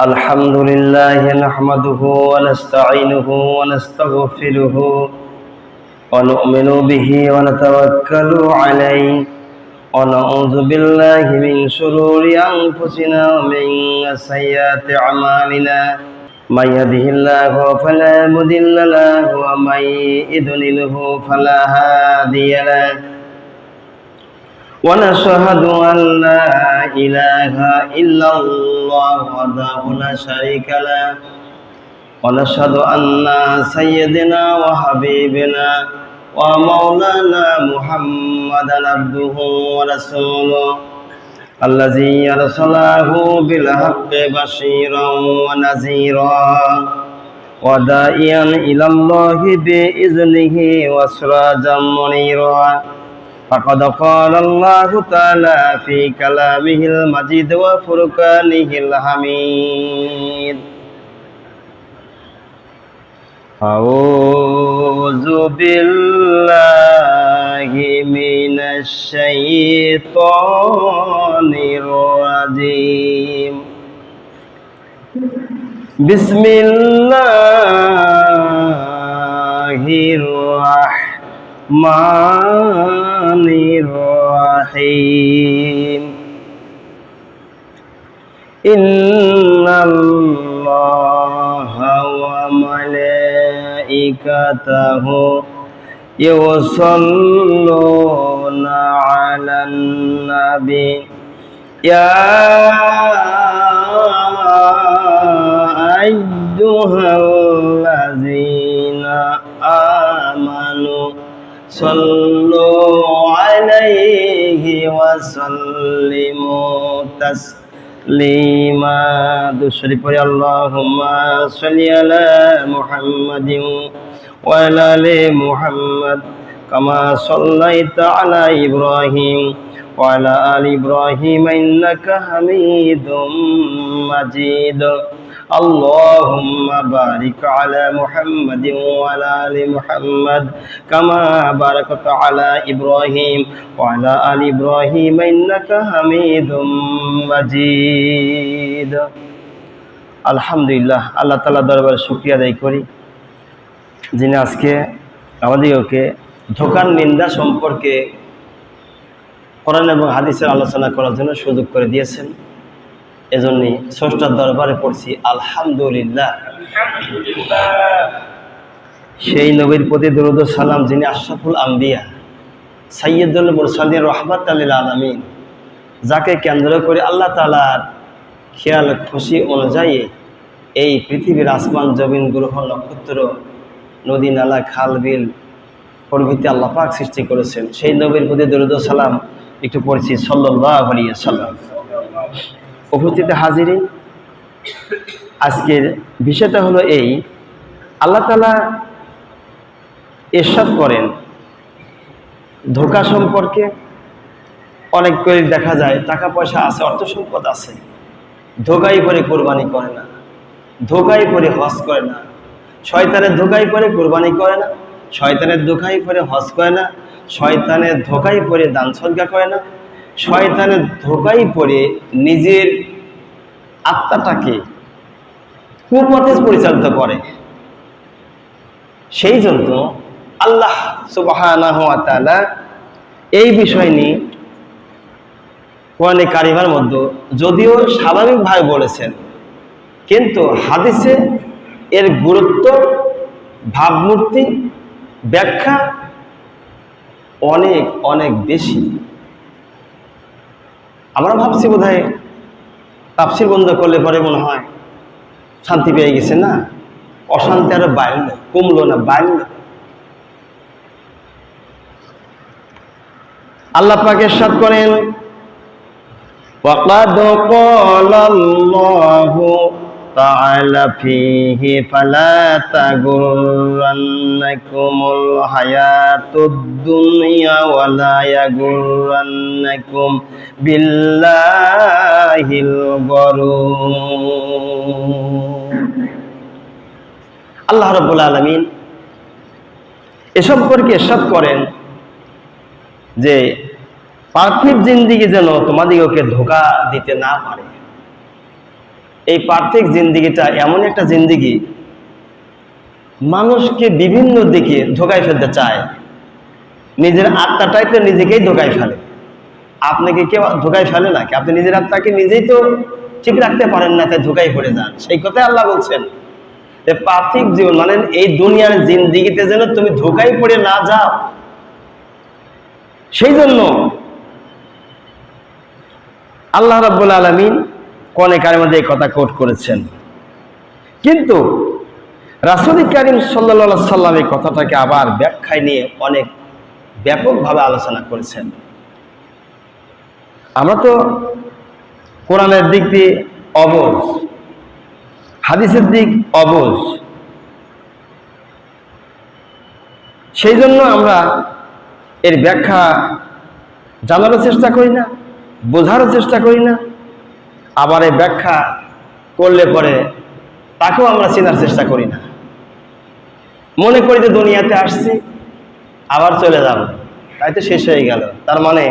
الحمد لله نحمده ونستعينه ونستغفره ونؤمن به ونتوكل عليه ونعوذ بالله من شرور أنفسنا ومن سيئات أعمالنا من يهده الله فلا مضل له ومن يضلله فلا هادي له ونشهد أن لا إله إلا الله وحده لا شريك له ونشهد أن سيدنا وحبيبنا ومولانا محمدا عبده ورسوله الذي أرسله بالحق بشيرا ونذيرا وداعيا إلى الله بإذنه وسراجا منيرا فقد قال الله تعالى في كلامه المجيد وفرقانه الحميد أعوذ بالله من الشيطان الرجيم بسم الله الرحمن الرحيم إن الله وملائكته يصلون على النبي يا أيها الذين آمنوا صلوا عليه وسلموا تسليما দুশরীফ পড়ি আল্লাহুম্মা সাল্লি আলা মুহাম্মাদিন ওয়া আলা আলি মুহাম্মাদ কামা সাল্লাইতা আলা ইব্রাহিম ওয়া আলা আলি ইব্রাহিম ইন্নাকা হামিদুম মাজিদ اللهم بارك على محمد وعلى آل محمد كما باركت على إبراهيم وعلى آل إبراهيم إنك حميد مجيد আলহামদুলিল্লাহ আল্লাহ তাআলা দরবারে শুকরিয়া আদায় করি যিনি আজকে আমাদেরকে ধোঁকার নিন্দা সম্পর্কে কোরআন এবং হাদিসের আলোচনা করার জন্য সুযোগ করে দিয়েছেন। এজন্যই স্রষ্টার দরবারে পড়ছি আলহামদুলিল্লাহ। সেই নবীর প্রতি দরুদ ও সালাম যিনি আশরাফুল আম্বিয়া সাইয়্যিদুল মুরসালিন রাহমাতাল লিল আলামিন, যাকে কেন্দ্র করে আল্লাহ তাআলার খেয়াল খুশি অনুযায়ী এই পৃথিবীর আসমান জমিন গ্রহ নক্ষত্র নদী নালা খাল বিল প্রভৃতি আল্লাহ পাক সৃষ্টি করেছেন। সেই নবীর প্রতি দরুদ ও সালাম একটু পড়ছি সাল্লাল্লাহু আলাইহি ওয়াসাল্লাম। উপস্থিত হাজিরিন, আজকের বিষয়টা হলো এই, আল্লাহ তাআলা ইরশাদ করেন ধোঁকা সম্পর্কে। অনেক করে দেখা যায় টাকা পয়সা আছে, অর্থ সম্পদ আছে, ধোঁকায় পরে কোরবানি করে না, ধোঁকায় পরে হজ করে না, শয়তানের ধোঁকায় পরে কোরবানি করে না, শয়তানের ধোঁকায় পরে হজ করে না, শয়তানের ধোঁকায় পরে দান সদকা করে না, শয়তানের ধোঁকায় পড়ে নিজের আত্মাটাকে কুপথে পরিচালিত করে। সেই জন্য আল্লাহ সুবহানাহু ওয়া তাআলা এই বিষয় নিয়ে কোরআনে কারিমার মধ্যে যদিও স্বাভাবিকভাবে বলেছেন, কিন্তু হাদিসে এর গুরুত্ব, ভাবমূর্তি, ব্যাখ্যা অনেক অনেক বেশি। আমরা ভাবছি বোধহয় তাফসীর বন্ধ করলে পরে মনে হয় শান্তি পেয়ে গেছে, না, অশান্তি আরো বাড়ল, কমলো না, বাড়ল। আল্লাহ পাক ইরশাদ করেন ওয়াকাদ ক্বালাল্লাহু তাআলা ফীহি ফালা তাগুররান্নাকুমুল হায়াতুদ দুনিয়া ওয়ালা ইয়াগুররান্নাকুম বিল্লাহিল গরুর। আল্লাহ রাব্বুল আলামিন এ সম্পর্কে ইরশাদ করেন যে পার্থিব জিন্দিগি যেন তোমাদিগকে ধোঁকা দিতে না পারে। এই পার্থিব জিন্দিগিটা এমন একটা জিন্দিগি, মানুষকে বিভিন্ন দিকে ধোকায় ফেলতে চায়, নিজের আত্মাটাই তো নিজেকেই ধোকায় ফেলে। আপনাকে কেউ ধোকায় ফেলে নাকি? আপনি নিজের আত্মাকে নিজেই তো ঠিক রাখতে পারেন না, তাই ধোকায় পড়ে যান। সেই কথাই আল্লাহ বলছেন যে পার্থিব জীবন মানে এই দুনিয়ার জিন্দিগিতে যেন তুমি ধোকায় পড়ে না যাও, সেই জন্য আল্লাহ রাব্বুল আলামিন কোরআনে কারিমের মধ্যে এই কথা কোট করেছেন। কিন্তু রাসূল কারীম সাল্লাল্লাহু আলাইহি সাল্লাম এই কথাটাকে আবার ব্যাখ্যায় নিয়ে অনেক ব্যাপকভাবে আলোচনা করেছেন। আমরা তো কোরআনের দিক দিয়ে অবুঝ, হাদিসের দিক অবুঝ, সেই জন্য আমরা এর ব্যাখ্যা জানারও চেষ্টা করি না, বোঝারও চেষ্টা করি না। আবার এই ব্যাখ্যা করলে পরে তাকেও আমরা চেনার চেষ্টা করি না। মনে করি যে দুনিয়াতে আসছি আবার চলে যাব, তাই তো শেষ হয়ে গেল। তার মানে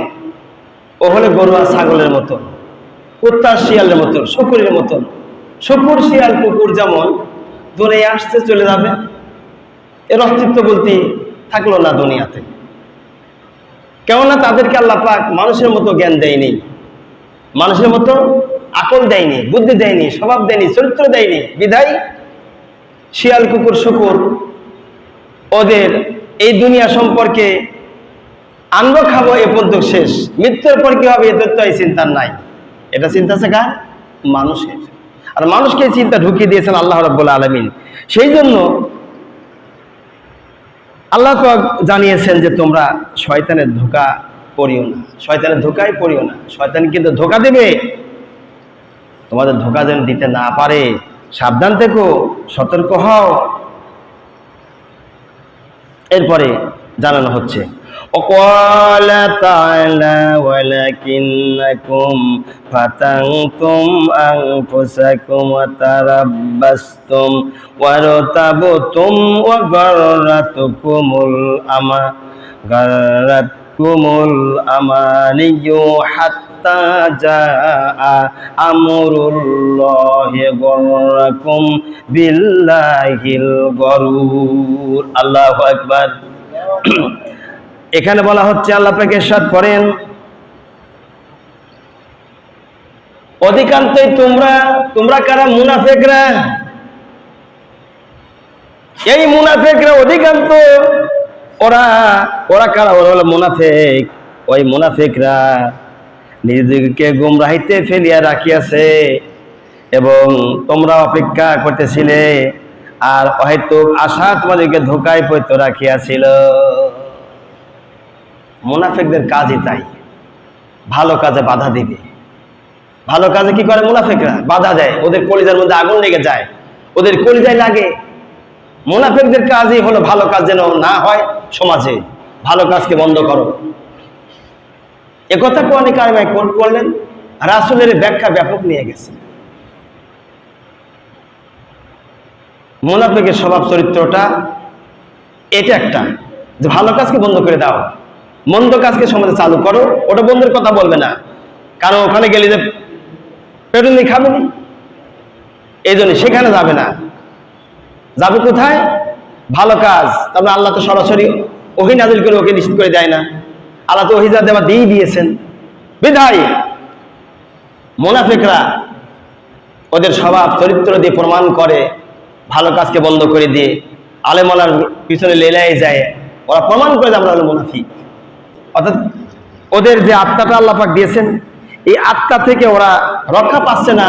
ও হলে গরু আর ছাগলের মতন, কুত্তা শিয়ালের মতন, শুকুরের মতন। শুকুর শিয়াল কুকুর যেমন দুনিয়া আসছে চলে যাবে, এর অস্তিত্ব বলতে থাকলো না দুনিয়াতে। কেননা তাদেরকে আল্লাহ পাক মানুষের মতো জ্ঞান দেয়নি, মানুষের মতো আকল দেয়নি, বুদ্ধি দেয়নি, স্বভাব দেয়নি, চরিত্র দেয়নি। বিধায় শিয়াল কুকুর শুকুর ওদের এই দুনিয়া সম্পর্কে আনবো খাবো এ পর্যন্ত শেষ, মৃত্যুর পর কি হবে এদের তো এই চিন্তা নাই। এটা চিন্তা আছে কার? মানুষের। আর মানুষকে চিন্তা ঢুকিয়ে দিয়েছেন আল্লাহ রাব্বুল আলামিন। সেই জন্য আল্লাহ তো জানিয়েছেন যে তোমরা শয়তানের ধোঁকা পড়িও না, শয়তানের ধোঁকায় পড়িও না। শয়তান কিন্তু ধোঁকা দেবে, তোমাদের ধোঁকা যেন দিতে না পারে, সাবধান থেকো, সতর্ক হও। এরপরে জানানো হচ্ছে وقال تعالى ولكنكم فتنتم أنفسكم وتربصتم وارتبتم وغرتكم الأماني حتى جاء أمر الله غركم بالله الغرور الله أكبر। এখানে বলা হচ্ছে আল্লাহ পাক ইরশাদ করেন অধিকাংশই তোমরা কারা? মুনাফিকরা। এই মুনাফিকরা অধিকাংশ ওরা কারা? ওরা হলো মুনাফিক। ওই মুনাফিকরা নিজেদেরকে গুমরাহিতে ফেলিয়া রাখিয়াছে এবং তোমরা অপেক্ষা করতেছিলে আর হয়তো আশা তোমাদেরকে ধোঁকায় পড়তে রাখিয়াছিল। মুনাফিকদের কাজই তাই, ভালো কাজে বাধা দিবে। ভালো কাজে কি করে মুনাফিকরা? বাধা দেয়, ওদের কলিজার মধ্যে আগুন লেগে যায়, ওদের কলিজায় লাগে। মুনাফিকদের কাজই হলো ভালো কাজ যেন না হয় সমাজে, ভালো কাজকে বন্ধ করো। একথা কোরআনে কারিমে কোট করলেন, রাসূলের ব্যাখ্যা ব্যাপক নিয়ে গেছে। মুনাফিকের স্বভাব চরিত্রটা এটা একটা, যে ভালো কাজকে বন্ধ করে দাও, মন্দ কাজকে সমাজে চালু করো। ওটা বন্ধের কথা বলবে না, কারণ ওখানে গেলে যে পেটুনি খাবে না, এই জন্য সেখানে যাবে না। যাবে কোথায়? ভালো কাজ। তারপরে আল্লাহ তো সরাসরি ওহি নাজিল করে ওকে নিষেধ করে দেয় না, আল্লাহ তো ওহি যা দেওয়া দিয়েই দিয়েছেন। বিধায় মুনাফিকরা ওদের স্বভাব চরিত্র দিয়ে প্রমাণ করে, ভালো কাজকে বন্ধ করে দিয়ে আলেমালার পিছনে লেলাই যায়, ওরা প্রমাণ করে যে আমরা হলো মুনাফিক। অর্থাৎ ওদের যে আত্মাটা আল্লাহ পাক দিয়েছেন, এই আত্মা থেকে ওরা রক্ষা পাচ্ছে না,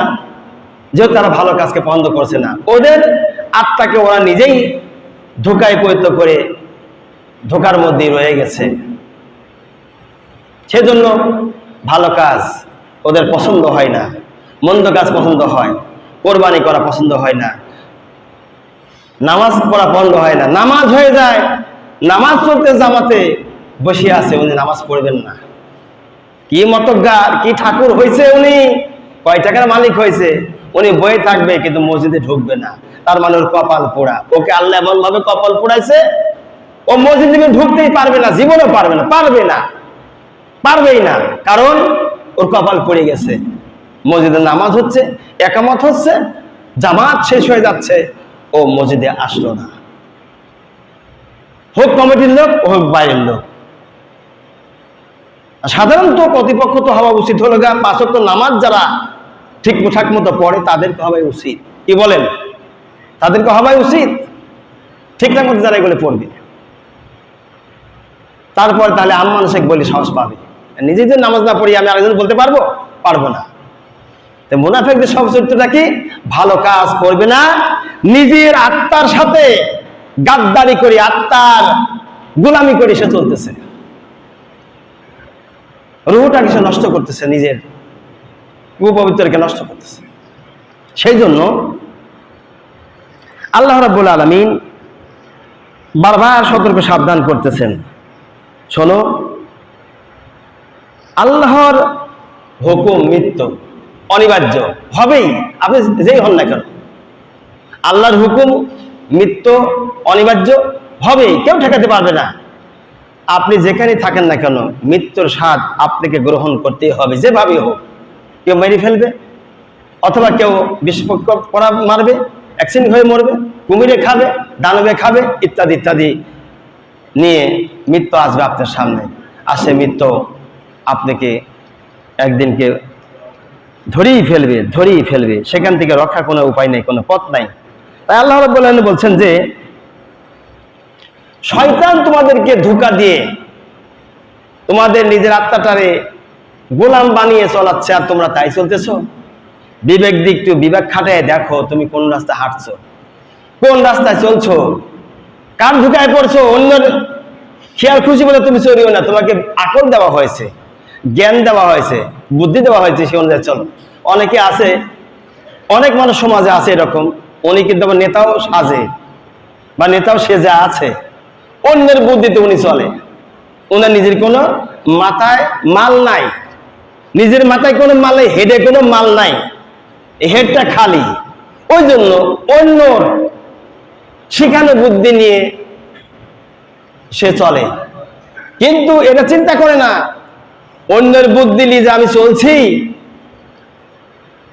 যেহেতু তারা ভালো কাজকে বন্ধ করছে না। ওদের আত্মাকে ওরা নিজেই ধোঁকায় পরিণত করে ধোঁকার মধ্যেই রয়ে গেছে। সেজন্য ভালো কাজ ওদের পছন্দ হয় না, মন্দ কাজ পছন্দ হয়, কোরবানি করা পছন্দ হয় না, নামাজ পড়া পছন্দ হয় না। নামাজ হয়ে যায়, নামাজ পড়তে জামাতে বসে আছে, উনি নামাজ পড়বেন না। কি মতগার, কি ঠাকুর হয়েছে, উনি কয় টাকার মালিক হয়েছে, উনি বয়ে থাকবে কিন্তু মসজিদে ঢুকবে না। তার মানে ওর কপাল পোড়া। ওকে আল্লাহ এমন ভাবে কপাল পোড়াইছে, ও মসজিদে ঢুকতেই পারবে না, জীবনেও পারবেই না, কারণ ওর কপাল পড়ে গেছে। মসজিদে নামাজ হচ্ছে, একামত হচ্ছে, জামাত শেষ হয়ে যাচ্ছে, ও মসজিদে আসলো না, হোক কমিটির লোক হোক বাইরের লোক। সাধারণত কর্তৃপক্ষ তো হওয়া উচিত হলো গা 5 ওয়াক্ত নামাজ যারা ঠিকঠাক মতো পড়ে তাদেরকে হওয়াই উচিত। কি বলেন? তাদেরকে হওয়াই উচিত ঠিকঠাক মতো যারা এগুলো পড়বে। তারপর তাহলে মানুষকে বলি সাহস পাবে। নিজে যে নামাজ না পড়ি আমি আরেকজন বলতে পারবো? পারবো না। তো মুনাফিকদের সব চরিত্রটা কি? ভালো কাজ করবে না, নিজের আত্মার সাথে গাদ্দারি করে, আত্মার গোলামি করে সে চলতেছে, রূহটাকে সে নষ্ট করতেছে, নিজের পবিত্রকে নষ্ট করতেছে। সেই জন্য আল্লাহ রাব্বুল আলামিন বারবার সতর্ক সাবধান করতেছেন, শোনো, আল্লাহর হুকুম মৃত্যু অনিবার্য হবেই, আপনি যেই হন না কেন। আল্লাহর হুকুম মৃত্যু অনিবার্য হবেই, কেউ ঠেকাতে পারবে না। আপনি যেখানে থাকেন না কেন মৃত্যুর স্বাদ আপনাকে গ্রহণ করতেই হবে, যেভাবেই হোক। কেউ মেরে ফেলবে, অথবা কেউ বিস্ফোরক করা মারবে, অ্যাক্সিডেন্ট হয়ে মরবে, কুমিরে খাবে, দানবে খাবে, ইত্যাদি ইত্যাদি নিয়ে মৃত্যু আসবে আপনার সামনে। আর সে মৃত্যু আপনাকে একদিনকে ধরেই ফেলবে, সেখান থেকে রক্ষার কোনো উপায় নেই, কোনো পথ নাই। তাই আল্লাহ রাব্বুল আলামিন বলছেন যে শয়তান তোমাদেরকে ধোঁকা দিয়ে তোমাদের নিজের আত্মাটারে গোলাম বানিয়ে চলাচ্ছে, আর তোমরা তাই চলতেছো। বিবেক দিকটু বিবেক খাটায় দেখো, তুমি কোন রাস্তায় হাঁটছো, কোন রাস্তায় চলছো, কার ধোঁকায় পড়ছো। অন্যের খেয়াল খুশি বলে তুমি চলিও না, তোমাকে আকল দেওয়া হয়েছে, জ্ঞান দেওয়া হয়েছে, বুদ্ধি দেওয়া হয়েছে, সে অনুযায়ী চলো। অনেকে আছে, অনেক মানুষ সমাজে আছে এরকম, উনি কিন্তু আবার নেতাও সাজে বা নেতাও সেজে আছে, অন্যের বুদ্ধিতে উনি চলে। ওনার নিজের কোনো মাথায় মাল নাই, নিজের মাথায় কোনো মাল নেই, হেডে কোনো মাল নাই, হেডটা খালি। ওই জন্য অন্যর শিখানো বুদ্ধি নিয়ে সে চলে, কিন্তু এটা চিন্তা করে না অন্যের বুদ্ধি নিয়ে যে আমি চলছি,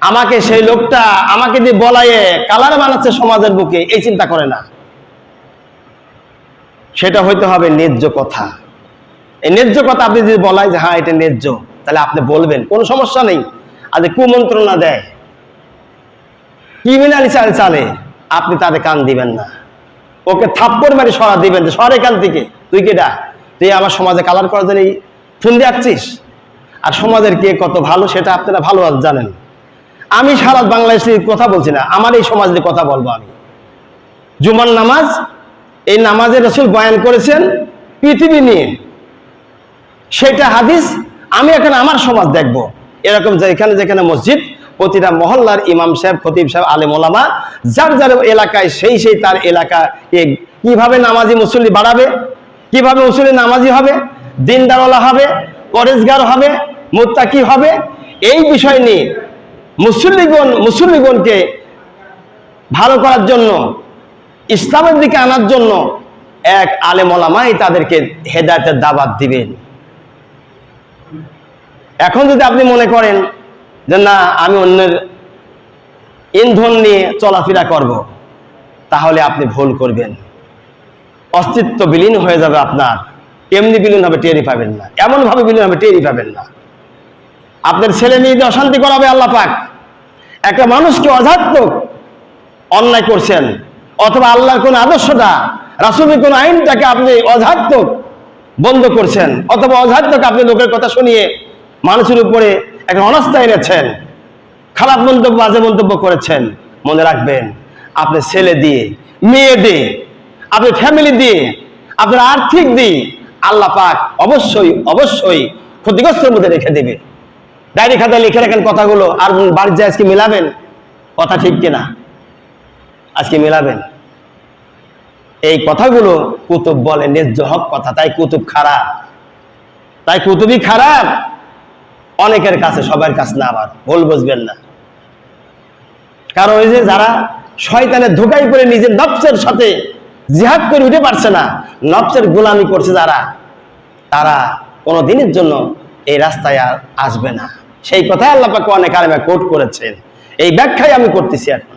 আমাকে সেই লোকটা আমাকে দিয়ে বলায়ে কালার বানাচ্ছে সমাজের বুকে, এই চিন্তা করে না। সেটা হইতে হবে ন্যায্য কথা। এই ন্যায্য কথা আপনি যদি বলাই যে হ্যাঁ এটা ন্যায্য, তাহলে আপনি বলবেন, কোনো সমস্যা নেই। আর যে কুমন্ত্রণা দেয়, ক্রিমিনালি চালে, আপনি তাদের কান দিবেন না, ওকে থাপ্পড় মারি সরা দিবেন যে সর এখান থেকে, তুই কেডা, তুই আমার সমাজে কালার করার জন্য ফোন দিয়ে আসছিস। আর সমাজের কে কত ভালো সেটা আপনারা ভালো জানেন। আমি সারা বাংলাদেশের কথা বলছি না, আমার এই সমাজের কথা বলবো আমি। জুমার নামাজ, এই নামাজে রাসূল বয়ান করেছেন পৃথিবী নিয়ে, সেটা হাদিস। আমি এখন আমার সমাজ দেখব, এরকম যেখানে যেখানে মসজিদ, প্রতিটা মহল্লার ইমাম সাহেব, খতিব সাহেব, আলেম ওলামা, যার যার এলাকায় সেই তার এলাকা কিভাবে নামাজি মুসল্লি বাড়াবে, কিভাবে মুসল্লি নামাজি হবে, দিনদারওয়ালা হবে, পরেজগার হবে, মুত্তাকি হবে, এই বিষয় নিয়ে মুসল্লিগণকে ভালো করার জন্য, ইসলামের দিকে আনার জন্য এক আলেম ওলামাই তাদেরকে হেদায়েতের দাওয়াত দিবেন। এখন যদি আপনি মনে করেন যে না আমি অন্যের ইন্ধন নিয়ে চলাফেরা করব, তাহলে আপনি ভুল করবেন। অস্তিত্ব বিলীন হয়ে যাবে আপনার। এমনি বিলীন হবে টেরই পাবেন না, এমন ভাবে বিলীন হবে টেরই পাবেন না। আপনার ছেলে মেয়েদের অশান্তি করাবে আল্লাহ পাক। একটা মানুষকে অযাত্মক অন্যায় করছেন, অথবা আল্লাহর কোন আদর্শটা, রাসূলের কোন আইনটাকে আপনি অযাত্মক বন্ধ করছেন, অথবা অযাত্মক আপনি লোকের কথা শুনিয়ে মানুষের উপরে একটা অনাস্থা এনেছেন, খারাপ মন্তব্য, বাজে মন্তব্য করেছেন। মনে রাখবেন, আপনি ছেলে দিয়ে, মেয়ে দিয়ে, আপনি ফ্যামিলি দিয়ে, আপনার আর্থিক দিয়ে আল্লাহ পাক অবশ্যই অবশ্যই ক্ষতিগ্রস্তের মধ্যে রেখে দেবে। ডায়েরি খাতায় লিখে রাখেন কথাগুলো, আর বাড়ির যায় আজকে মিলাবেন, কথা ঠিক কিনা আজকে মিলাবেন। এই কথাগুলো কুতুব বলে ন্যায্য হক কথা, তাই কুতুব খারাপ, তাই কুতুবই খারাপ অনেকের কাছে, সবার কাছে না। আবার ভুল বুঝবেন না, কারণ ওই যে যারা শয়তানের ধোঁকায় পড়ে নিজের নফসের সাথে জিহাদ করে উঠে পারছে না, নফসের গোলামি করছে যারা, তারা কোনো দিনের জন্য এই রাস্তায় আর আসবে না। সেই কথাই আল্লাহ পাক কোরআনে কারিমে কোট করেছেন। এই ব্যাখ্যাই আমি করতেছি। এখন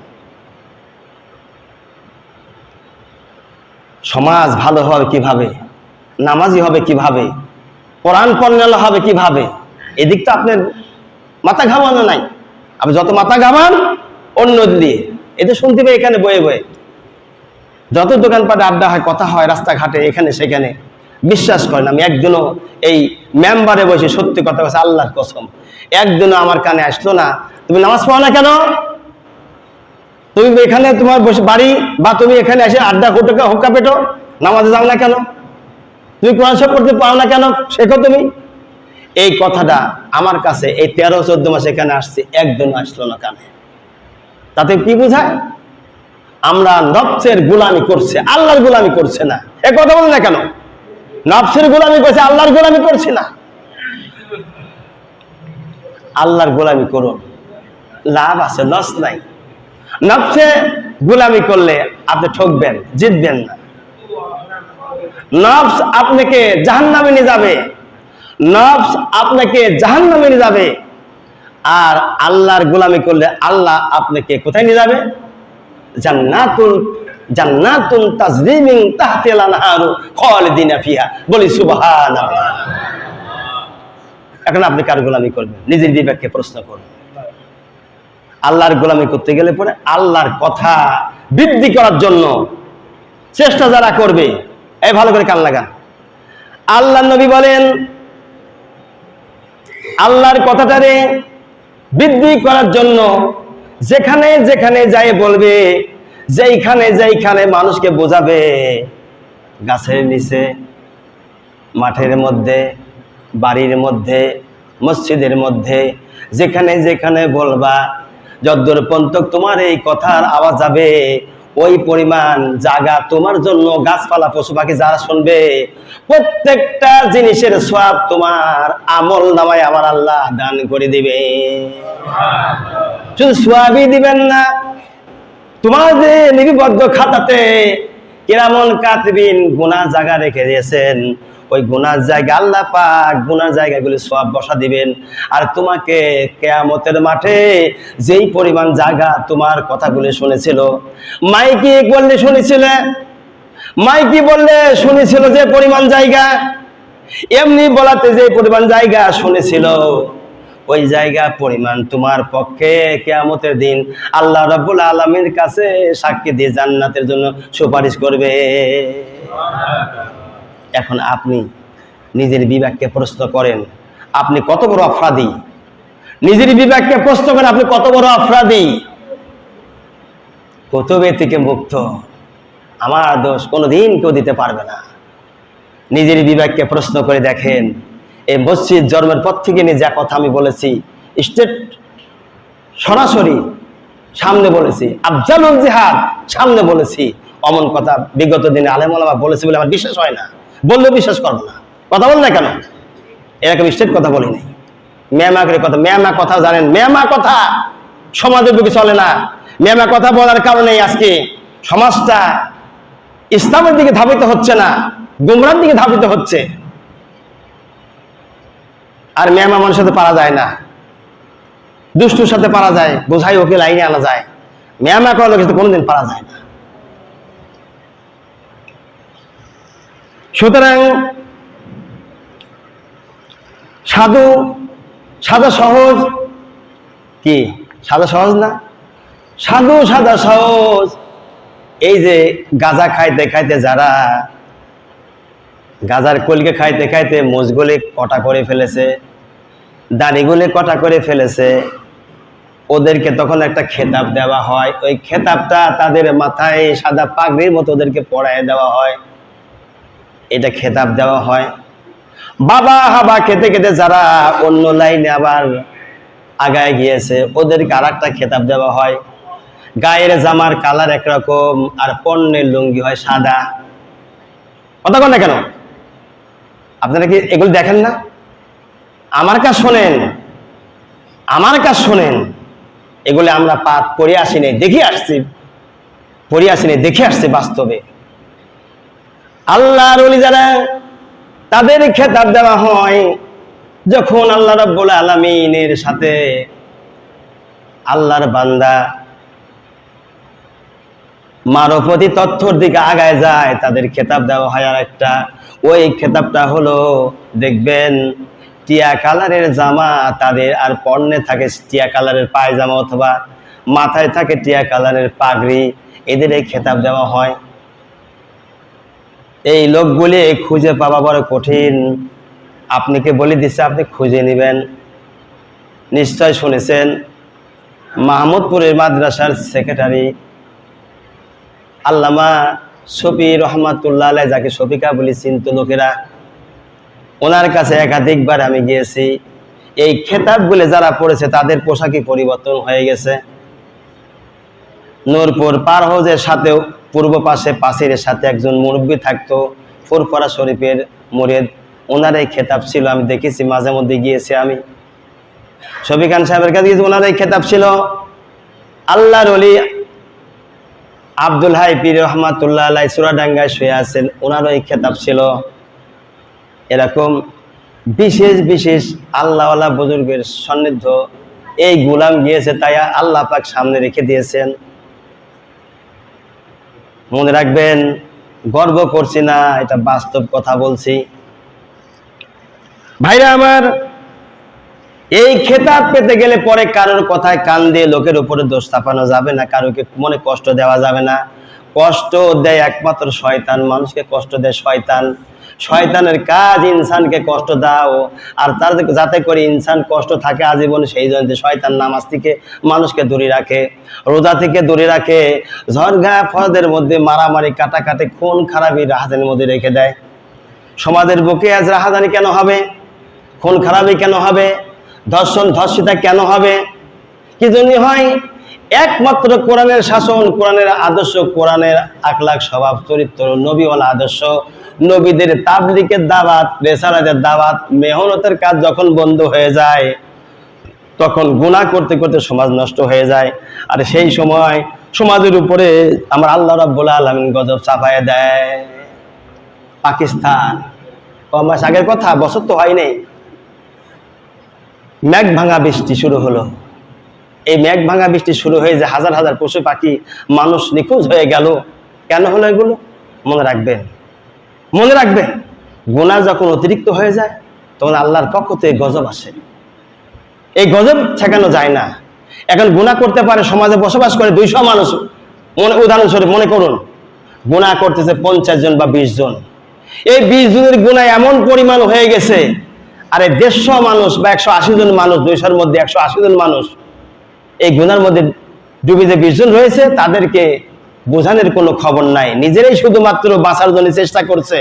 সমাজ ভালো হবে কিভাবে, নামাজি হবে কিভাবে, কোরআন পড়লে হবে কিভাবে, এদিক তো আপনার মাথা ঘামানো নাই। আপনি যত মাথা ঘামান অন্য দিয়ে, এতে শুনতে পাই এখানে বয়ে বয়ে যত দোকানপাটে আড্ডা হয়, কথা হয় রাস্তাঘাটে, এখানে সেখানে, বিশ্বাস করেন আমি একদিনও এই মেম্বারে বসে সত্যি কথা বলছে, আল্লাহর কসম, একদিনও আমার কানে আসলো না তুমি নামাজ পড়ো না কেন, তুমি এখানে তোমার বসে বাড়ি বা তুমি এখানে এসে আড্ডা হুক্কা পেটো, নামাজে যাও না কেন, তুমি কোরআন শরীফ পড়তে পারো না কেন, শেখো তুমি। এই কথাটা আমার কাছে এই 13-14 মাস এখানে আসছে, একদিনও আসলো না কানে। তাতে কি বোঝায়? আমরা নফসের গোলামি করছে, আল্লাহর গোলামি করছে না। এ কথা বলে না কেন? নফসের গোলামি করছে, আল্লাহর গোলামি করছে না। আল্লাহর গোলামি করুন, লাভ আছে, লস নাই। নফসে গোলামি করলে আপনি ঠকবেন, জিতবেন না। নফস আপনাকে জাহান্নামে নিয়ে যাবে, নফস আপনাকে জাহান্নামে নিয়ে যাবে। আর আল্লাহর গোলামি করলে আল্লাহ আপনাকে কোথায় নিয়ে যাবে? জান্নাতুন তাজরি মিন তাহতিহাল আনহারু খালিদিনা ফিহা। বলি সুবহানাল্লাহ। এখন আপনি কার গোলামি করবেন? নিজের বিবেককে প্রশ্ন করুন। আল্লাহর গোলামি করতে গেলে পরে আল্লাহর কথা বৃদ্ধি করার জন্য চেষ্টা যারা করবে, এই ভালো করে কান লাগান। আল্লাহর নবী বলেন, আল্লাহর কথাটারে বৃদ্ধি করার জন্য যেখানে যেখানে যাই বলবে, যেইখানে মানুষকে বোঝাবে, গাছের নিচে, মাঠের মধ্যে, বাড়ির মধ্যে, মসজিদের মধ্যে, যেখানে যেখানে বলবা, যদ্দূর পর্যন্ত তোমার এই কথার আওয়াজ যাবে, ওই পরিমাণ জায়গা তোমার জন্য, গাছপালা, পশু পাখি যারা শুনবে, প্রত্যেকটা জিনিসের সওয়াব তোমার আমল নামায় আমার আল্লাহ দান করে দিবে। শুধু সওয়াবই দিবেন না, তোমার যে লিপিবদ্ধ খাতাতে কিরামন কাতিবিন গুনাহ জায়গা রেখে দিয়েছেন, ওই গুনার জায়গা আল্লাহ পাক গুনার জায়গাগুলি সওয়াব বসা দিবেন। আর তোমাকে কিয়ামতের মাঠে যেই পরিমাণ জায়গা তোমার কথাগুলি শুনেছিল, মাইকি বললে শুনেছিল যে পরিমাণ জায়গা, এমনি বলাতে যে পরিমাণ জায়গা শুনেছিল, ওই জায়গা পরিমাণ তোমার পক্ষে কিয়ামতের দিন আল্লাহ রাব্বুল আলামিনের কাছে সাক্ষী দিয়ে জান্নাতের জন্য সুপারিশ করবে। এখন আপনি নিজের বিবেককে প্রশ্ন করেন, আপনি কত বড় অপরাধী? নিজের বিবেককে প্রশ্ন করেন, আপনি কত বড় অপরাধী? কতবে থেকে মুক্ত, আমার দোষ কোনোদিন কেউ দিতে পারবে না। নিজের বিবেককে প্রশ্ন করে দেখেন। এই মসজিদ জন্মের পর থেকে নিয়ে যা কথা আমি বলেছি, স্টেট সরাসরি সামনে বলেছি, আফজালুল জিহাদ সামনে বলেছি, অমন কথা বিগত দিনে আলেম ওলামা বলেছি বলে আমার বিশ্বাস হয় না, বললেও বিশ্বাস করবো না। কথা বল না কেন? এরকম স্টেট কথা বলি নাই। মেমা কথা জানেন, মেমা কথা সমাজের বুকে চলে না। মেমা কথা বলার কারণে আজকে সমাজটা ইসলামের দিকে ধাবিত হচ্ছে না, গুমরার দিকে ধাবিত হচ্ছে। আর মেমা মানুষের সাথে পারা যায় না, দুষ্টুর সাথে পারা যায়, বোঝাই ওকে লাইনে আনা যায়। মেমা করার লোকের সাথে কোনোদিন পারা যায় না। সুতরাং সাদা সহজ কি? সাদা সহজ না? সাদা সহজ। এই যে গাঁজা খাইতে খাইতে যারা গাঁজার কলিকে খাইতে খাইতে মোজগুলি কটা করে ফেলেছে, দাড়িগুলি কটা করে ফেলেছে, ওদেরকে তখন একটা খেতাব দেওয়া হয়। ওই খেতাবটা তাদের মাথায় সাদা পাগড়ির মতো ওদেরকে পরায় দেওয়া হয়, এটা খেতাব দেওয়া হয়। বাবা হাবা খেতে খেতে যারা অন্য লাইনে আবার আগায় গিয়েছে, ওদেরকে আর একটা খেতাব দেওয়া হয়। গায়ের জামার কালার একরকম, আর পণ্যের লুঙ্গি হয় সাদা। কথা বল না কেন? আপনারা কি এগুলো দেখেন না? আমার কাজ শোনেন, এগুলো আমরা পড়ে আসিনি, দেখে আসছি বাস্তবে। আল্লাহর ওলি যারা, তাদের খেতাব দেওয়া হয় যখন আল্লাহ রাব্বুল আলামিনের সাথে আল্লাহর বান্দা মারফতি তথ্যর দিকে আগায় যায়, তাদের খেতাব দেওয়া হয় আর একটা। ওই খেতাবটা হলো, দেখবেন টিয়া কালারের জামা তাদের, আর পরনে থাকে টিয়া কালারের পায়জামা অথবা মাথায় থাকে টিয়া কালারের পাগড়ি, এদের এই খেতাব দেওয়া হয়। এই লোকগুলি খুঁজে পাওয়া বড় কঠিন। আপনাকে বলে দিচ্ছে, আপনি খুঁজে নেবেন। নিশ্চয় শুনেছেন মাহমুদপুরের মাদ্রাসার সেক্রেটারি আল্লামা শফি রহমাতুল্লাহ আলাইহি, যাকে শফিকা বলি চিন্ত লোকেরা, ওনার কাছে একাধিকবার আমি গিয়েছি। এই খেতাবগুলো যারা পড়েছে তাদের পোশাকই পরিবর্তন হয়ে গেছে। নূরপুর পার হাউজের সাথেও পূর্ব পাশে পাশের সাথে একজন মুরব্বী থাকতো, ফুরফরা শরীফের মুরিদ, ওনার এই খেতাব ছিল। আমি দেখেছি, মাঝে মধ্যে গিয়েছি আমি শফি খান সাহেবের কাছে গিয়েছি, ওনার এই খেতাব ছিল। আল্লাহর ওলি আব্দুল হাই পীর রহমাতুল্লাহ আলাইহি চূড়াডাঙ্গায় শুয়ে আছেন, ওনারও এই খেতাব ছিল। এরকম বিশেষ বিশেষ আল্লাহওয়ালা বুজুর্গের সান্নিধ্য এই গোলাম গিয়েছে, তাই আল্লাহ পাক সামনে রেখে দিয়েছেন। মনে রাখবেন, গর্ব করছি না, এটা বাস্তব কথা বলছি। ভাইরা আমার, এই খেতাব পেতে গেলে পরে কারোর কথায় কান দিয়ে লোকের উপরে দোষ চাপানো যাবে না, কারোকে মনে কষ্ট দেওয়া যাবে না। কষ্ট দেয় একমাত্র শয়তান, মানুষকে কষ্ট দেয় শয়তান। শয়তানের কাজ ইনসানকে কষ্ট দাও, আর তার যাতে করে ইনসান কষ্ট থাকে আজীবন, সেই জন্য শয়তান নামাজ থেকে মানুষকে দূরে রাখে, রোজা থেকে দূরে রাখে, ঝড়গা ফরদের মধ্যে মারামারি কাটাকাটি খুন খারাপি রাহাজানির মধ্যে রেখে দেয়। সমাজের বুকে আজ রাহাজানি কেন হবে? খুন খারাপি কেন হবে? ধর্ষণ ধর্ষিতা কেন হবে? কি জন্য হয়? একমাত্র কোরআনের শাসন, কোরআনের আদর্শ, কোরআনের আখলাক স্বভাব চরিত্র, নবীওয়ালা আদর্শ, নবীদের তাবলীগের দাওয়াত, রেসালাতের দাওয়াত, মেহনতের কাজ যখন বন্ধ হয়ে যায়, তখন গুনাহ করতে করতে সমাজ নষ্ট হয়ে যায়। আর সেই সময় সমাজের উপরে আমার আল্লাহ রাব্বুল আলামিন গজব চাপায় দেয়। পাকিস্তান, কয় মাস আগের কথা, বছর তো হয় নাই, মেঘ ভাঙা বৃষ্টি শুরু হলো। এই মেঘ ভাঙা বৃষ্টি শুরু হয়ে যে হাজার হাজার পশু পাখি মানুষ নিখোঁজ হয়ে গেল। কেন হলো এগুলো? মনে রাখবেন, মনে রাখবেন, গুনাহ যখন অতিরিক্ত হয়ে যায় তখন আল্লাহর পক্ষ থেকে গজব আসে। এই গজব ঠেকানো যায় না। এখন গুনাহ করতে পারে, সমাজে বসবাস করে 200 মানুষ, উদাহরণস্বরূপ মনে করুন গুনাহ করতেছে 50 জন বা 20 জন। এই 20 জনের গুনাহ এমন পরিমাণ হয়ে গেছে, আরে 150 মানুষ বা 180 জন মানুষ, 200-র মধ্যে 180 জন মানুষ এই গুনার মধ্যে ডুবে যে 20 জন রয়েছে, তাদেরকে বোঝানোর কোনো খবর নাই। নিজেরাই শুধুমাত্র বাঁচার জন্য চেষ্টা করছে,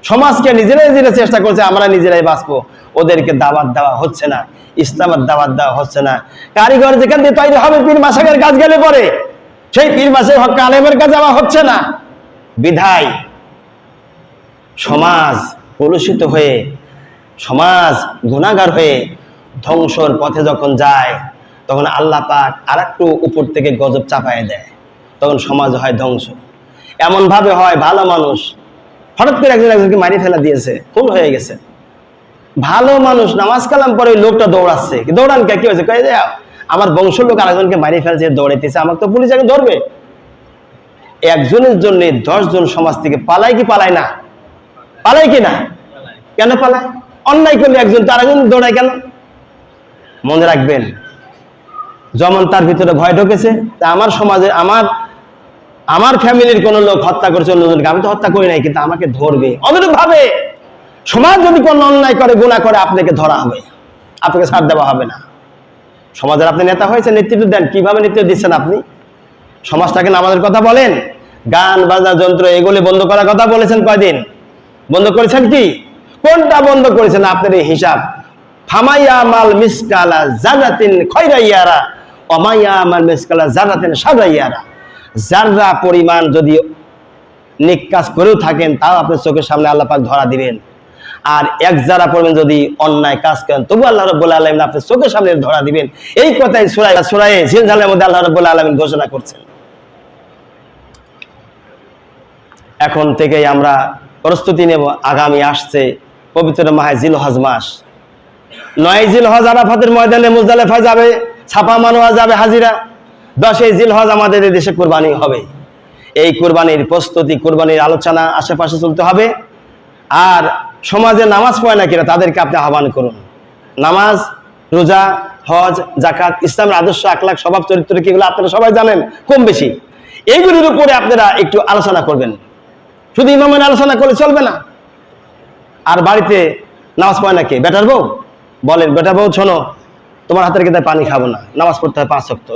সমাজকে নিজেরাই চেষ্টা করছে আমরা নিজেরাই বাঁচবো। ওদেরকে দাওয়াত দেওয়া হচ্ছে না, ইসলামের দাওয়াত দেওয়া হচ্ছে না। কারিগর যেখান থেকে তৈরি হবে পীর মাসাকের কাজ গেলে পরে, সেই পীর মাসের হক আলেমের কাজ যাওয়া হচ্ছে না। বিধায় সমাজ কলুষিত হয়ে, সমাজ গুনাহগার হয়ে ধ্বংসর পথে যখন যায়, তখন আল্লাহ পাক আর একটু উপর থেকে গজব চাপায় দেয়, তখন সমাজ হয় ধ্বংস। এমন ভাবে হয়, ভালো মানুষ হঠাৎ করে একজনকে মারি ফেলা দিয়েছে, খুন হয়ে গেছে। ভালো মানুষ নামাজ কালাম পরে ওই লোকটা দৌড়াচ্ছে, দৌড়ান কে, কি হয়েছে? আমার বংশ লোক আরেকজনকে মারি ফেলছে, দৌড়াইতেছে, আমাকে তো পুলিশ আগে ধরবে। একজনের জন্য 10 জন সমাজ থেকে পালায় কি পালায় না? পালায় কি না? কেন পালায়? অন্যায় করলে একজন তো আরেকজন দৌড়ায় কেন? মনে রাখবেন, যেমন তার ভিতরে ভয় ঢুকেছে, তা আমার সমাজে আমার ফ্যামিলির কোন লোক হত্যা করেছে অন্যজনকে, আমি তো হত্যা করি নাই, কিন্তু আমাকে ধরবে। অনুরূপ ভাবে সমাজ যদি কোনো অন্যায় করে, গুনাহ করে, আপনাকে ধরা হবে, আপনাকে ছাড় দেওয়া হবে না। সমাজের আপনি নেতা হয়েছে, নেতৃত্ব দেন, কিভাবে নেতৃত্ব দিচ্ছেন আপনি? সমাজটাকে নামাজের কথা বলেন, গান বাজনা যন্ত্র এগুলি বন্ধ করার কথা বলেছেন, কয়দিন বন্ধ করেছেন? কি কোনটা বন্ধ করেছেন? আপনার এই হিসাব। ফামাইয়া মাল মিসকালা জারাতিন খয়রাইয়ারা, অমাইয়া মাল মিসকালা জারাতিন শারাইয়ারা। জাররা পরিমাণ যদি নেক কাজ করেও থাকেন, তাও আপনার চোখের সামনে আল্লাহ পাক ধরা দিবেন। আর 1 জারা পরিমাণ যদি অন্যায় কাজ করেন, তবু আল্লাহ রাব্বুল আলামিন আপনার চোখের সামনে ধরা দিবেন। এই কথাই সূরা জিলজালের মধ্যে আল্লাহ রাব্বুল আলামিন ঘোষণা করছেন। এখন থেকেই আমরা প্রস্তুতি নেব, আগামী আসছে পবিত্র মাহে জিলহজ মাস। 9 জিলহজ আরাফাতের ময়দানে মুজদালিফায় যাবে, ছাপা মানুয়া যাবে হাজিরা। 10 জিলহজ আমাদের এই দেশে কুরবানি হবে। এই কুরবানির প্রস্তুতি, কুরবানির আলোচনা আশেপাশে চলতে হবে। আর সমাজে নামাজ পড়ে না কিনা তাদেরকে আপনি আহ্বান করুন। নামাজ, রোজা, হজ, জাকাত, ইসলামের আদর্শ, আখলাক, স্বভাব চরিত্র কিগুলো আপনারা সবাই জানেন কম বেশি। এইগুলির উপরে আপনারা একটু আলোচনা করবেন। শুধু ইমামের আলোচনা করলে চলবে না। আর বাড়িতে নামাজ পড়ে নাকি বেটার বউ বলেন, বেটা বউ শোনো, তোমার হাতের কিন্তু পানি খাবো না, নামাজ পড়তে হয় 5 ওয়াক্ত,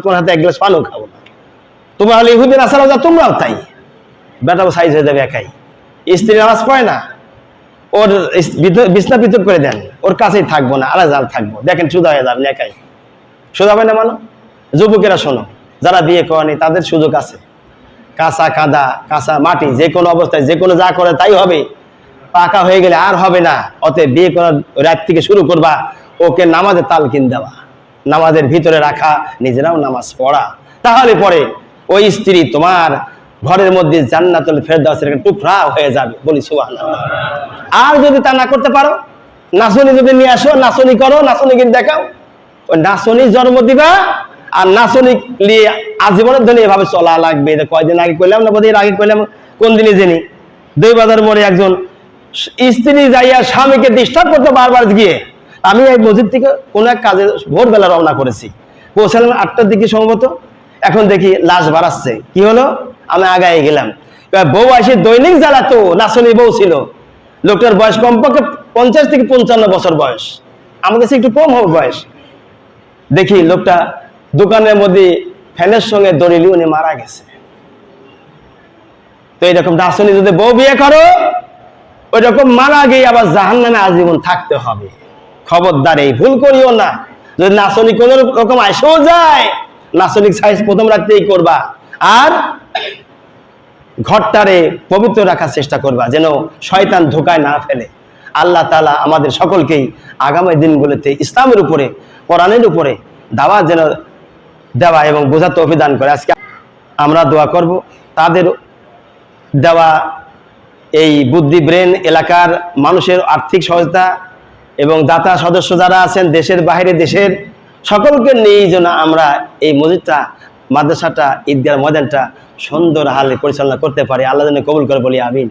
তোমার হাতে 1 গ্লাস পানিও খাবো না। তোমার হলে ইহুদি নাসারা যা, তোমরাও তাই। বেটা বউ সাইজ হয়ে যাবে একাই। স্ত্রী নামাজ পড়ে না, ওর বিছনা পৃথক করে দেন, ওর কাছেই থাকবো না, আলাদা থাকবো, দেখেন সুদা হয়ে যাবেন একাই। সোজা হবে না মানো? যুবকেরা শোনো, যারা বিয়ে করেনি তাদের সুযোগ আছে। কাঁচা কাদা, কাঁচা মাটি, যে কোনো অবস্থায় যে কোনো যা করে তাই হবে। পাকা হয়ে গেলে আর হবে না। অতএব বিয়ে করার রাত থেকে শুরু করবা, ওকে নামাজের তালকিন দেওয়া, নামাজের ভিতরে রাখা, নিজেরাও নামাজ পড়া। তাহলে পরে ওই স্ত্রী তোমার ঘরের মধ্যে জান্নাতুল ফেরদাউসের একটা টুকরা হয়ে যাবে, বলি সুবহানাল্লাহ। আর যদি তা না করতে পারো, নাচনি যদি নিয়ে আসো, নাচনি করো, নাচনিকে দেখাও, ওই নাচনি জন্ম দিবা। আর নাচনি নিয়ে আজীবনের ধরে এভাবে চলা লাগবে। কয়দিন আগে করলাম না, বোধহয় আগে করলাম, কোন দিনে জেনি, 2 বাজার মোড়ে একজন স্ত্রী যাইয়া স্বামীকে ডিস্টার্ব করতে বারবার গিয়ে, আমি এই মসজিদ থেকে কোন এক কাজে ভোরবেলা রওনা করেছি, পৌঁছালাম 8টার দিকে সম্ভবত। এখন দেখি লাশ বাড়াচ্ছে। কি হলো? আমি আগায় গেলাম। বউ আসে দৈনিক জ্বালাতো, নাচনি বউ ছিল। লোকটার বয়স কমপক্ষে 50 থেকে 55 বছর বয়স, আমাদের কাছে একটু কম হবে বয়স। দেখি লোকটা দোকানের মধ্যে ফ্যানের সঙ্গে দড়িলি, উনি মারা গেছে। তো এইরকম নাচনি যদি বউ বিয়ে করো, ওই রকম মারা গিয়ে আবার জাহান্নামে আজীবন থাকতে হবে। খবরদার এই ভুল করিও না। যদি নাচনি কোন রকম আসেও যায়, নাচনিক সাইজ প্রথম রাত্রেই করবা। আর ঘরটারে পবিত্র রাখার চেষ্টা করবা, যেন শয়তান ধোকায় না ফেলে। আল্লাহ তাআলা আমাদের সকলকেই আগামী দিনগুলোতে ইসলামের উপরে, কোরআনের উপরে দাওয়াত যেন দেওয়া এবং বোঝার তৌফিক দান করে। আজকে আমরা দোয়া করব, তাদের দেওয়া এই বুদ্ধি ব্রেন এলাকার মানুষের আর্থিক সহায়তা এবং দাতা সদস্য যারা আছেন দেশের বাইরে, দেশের সকলকে নিয়ে যেন আমরা এই মসজিদটা, মাদ্রাসাটা, ঈদগাহ ময়দানটা সুন্দর হালে পরিচালনা করতে পারি। আল্লাহ যেন কবুল করে, বলি আমিন।